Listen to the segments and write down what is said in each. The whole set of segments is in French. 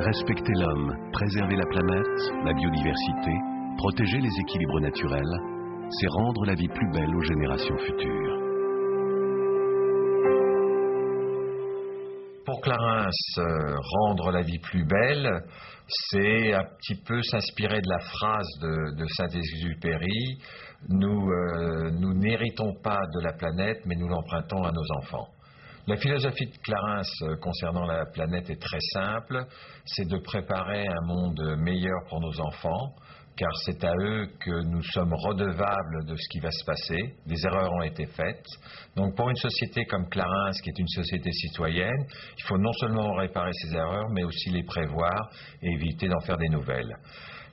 Respecter l'homme, préserver la planète, la biodiversité, protéger les équilibres naturels, c'est rendre la vie plus belle aux générations futures. Pour Clarence, rendre la vie plus belle, c'est un petit peu s'inspirer de la phrase de Saint-Exupéry. Nous n'héritons pas de la planète, mais nous l'empruntons à nos enfants. La philosophie de Clarence concernant la planète est très simple, c'est de préparer un monde meilleur pour nos enfants, car c'est à eux que nous sommes redevables de ce qui va se passer. Des erreurs ont été faites. Donc pour une société comme Clarence, qui est une société citoyenne, il faut non seulement réparer ces erreurs, mais aussi les prévoir et éviter d'en faire des nouvelles.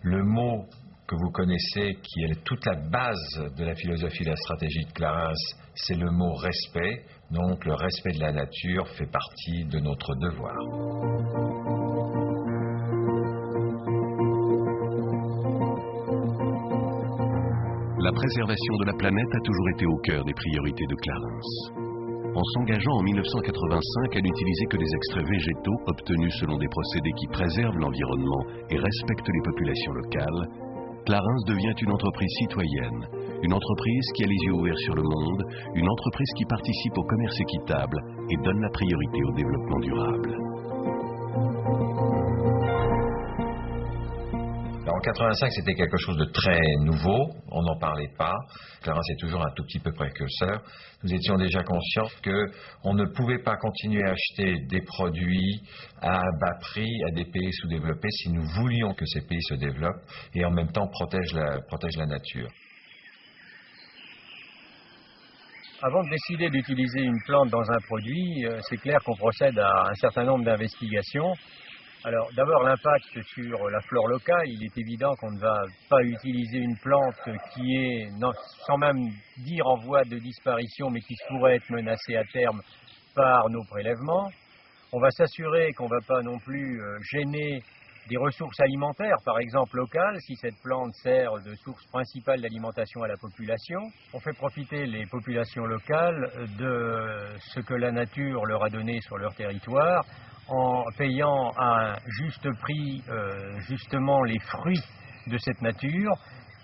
Le mot que vous connaissez, qui est toute la base de la philosophie et de la stratégie de Clarence, c'est le mot respect. Donc le respect de la nature fait partie de notre devoir. La préservation de la planète a toujours été au cœur des priorités de Clarence. En s'engageant en 1985 à n'utiliser que des extraits végétaux obtenus selon des procédés qui préservent l'environnement et respectent les populations locales, Clarence devient une entreprise citoyenne, une entreprise qui a les yeux ouverts sur le monde, une entreprise qui participe au commerce équitable et donne la priorité au développement durable. En 85, c'était quelque chose de très nouveau, on n'en parlait pas. Clarence est toujours un tout petit peu précurseur. Nous étions déjà conscients qu'on ne pouvait pas continuer à acheter des produits à bas prix à des pays sous-développés si nous voulions que ces pays se développent et en même temps protègent la nature. Avant de décider d'utiliser une plante dans un produit, c'est clair qu'on procède à un certain nombre d'investigations. Alors d'abord l'impact sur la flore locale, il est évident qu'on ne va pas utiliser une plante qui est, sans même dire en voie de disparition, mais qui pourrait être menacée à terme par nos prélèvements. On va s'assurer qu'on ne va pas non plus gêner des ressources alimentaires, par exemple locales, si cette plante sert de source principale d'alimentation à la population. On fait profiter les populations locales de ce que la nature leur a donné sur leur territoire, en payant à un juste prix justement les fruits de cette nature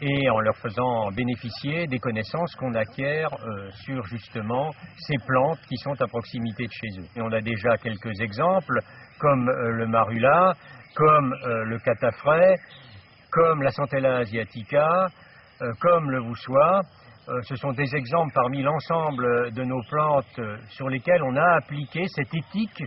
et en leur faisant bénéficier des connaissances qu'on acquiert sur justement ces plantes qui sont à proximité de chez eux. Et on a déjà quelques exemples comme le marula, comme le catafrêt, comme la centella asiatica, comme le voussois. Ce sont des exemples parmi l'ensemble de nos plantes sur lesquelles on a appliqué cette éthique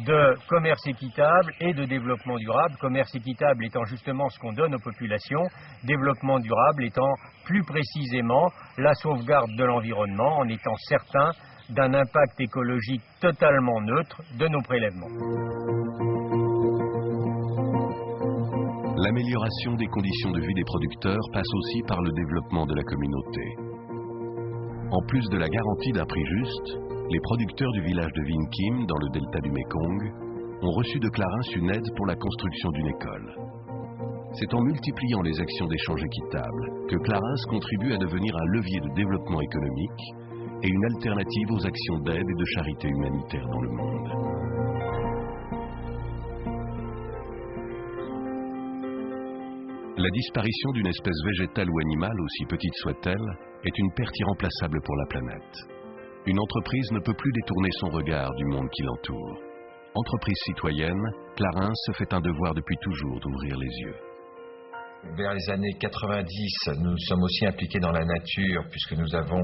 de commerce équitable et de développement durable. Commerce équitable étant justement ce qu'on donne aux populations, développement durable étant plus précisément la sauvegarde de l'environnement en étant certain d'un impact écologique totalement neutre de nos prélèvements. L'amélioration des conditions de vie des producteurs passe aussi par le développement de la communauté. En plus de la garantie d'un prix juste, les producteurs du village de Vinh Kim, dans le delta du Mekong, ont reçu de Clarence une aide pour la construction d'une école. C'est en multipliant les actions d'échange équitable que Clarence contribue à devenir un levier de développement économique et une alternative aux actions d'aide et de charité humanitaire dans le monde. La disparition d'une espèce végétale ou animale, aussi petite soit-elle, est une perte irremplaçable pour la planète. Une entreprise ne peut plus détourner son regard du monde qui l'entoure. Entreprise citoyenne, Clarence se fait un devoir depuis toujours d'ouvrir les yeux. Vers les années 90, nous sommes aussi impliqués dans la nature puisque nous avons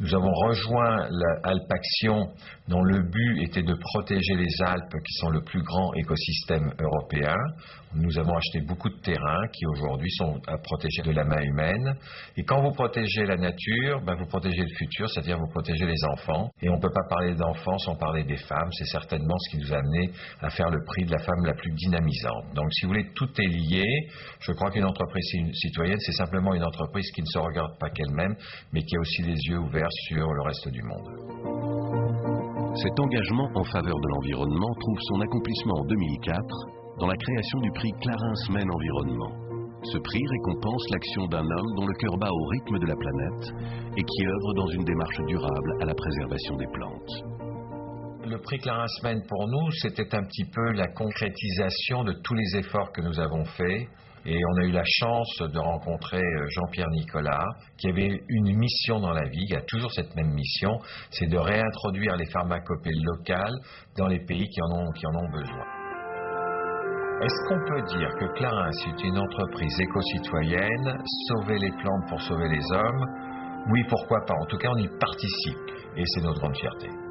rejoint l'Alpaction dont le but était de protéger les Alpes qui sont le plus grand écosystème européen. Nous avons acheté beaucoup de terrains qui aujourd'hui sont à protéger de la main humaine. Et quand vous protégez la nature, vous protégez le futur, c'est-à-dire vous protégez les enfants. Et on ne peut pas parler d'enfants sans parler des femmes. C'est certainement ce qui nous a amené à faire le prix de la femme la plus dynamisante. Donc si vous voulez, tout est lié. Je crois qu'une entreprise citoyenne, c'est simplement une entreprise qui ne se regarde pas qu'elle-même, mais qui a aussi les yeux ouverts sur le reste du monde. Cet engagement en faveur de l'environnement trouve son accomplissement en 2004 dans la création du prix Clarence Maine Environnement. Ce prix récompense l'action d'un homme dont le cœur bat au rythme de la planète et qui œuvre dans une démarche durable à la préservation des plantes. Le prix Clarins-Semaine pour nous, c'était un petit peu la concrétisation de tous les efforts que nous avons faits. Et on a eu la chance de rencontrer Jean-Pierre Nicolas, qui avait une mission dans la vie, il a toujours cette même mission, c'est de réintroduire les pharmacopées locales dans les pays qui en ont besoin. Est-ce qu'on peut dire que Clarins est une entreprise éco-citoyenne, sauver les plantes pour sauver les hommes? Oui, pourquoi pas. En tout cas, on y participe et c'est notre grande fierté.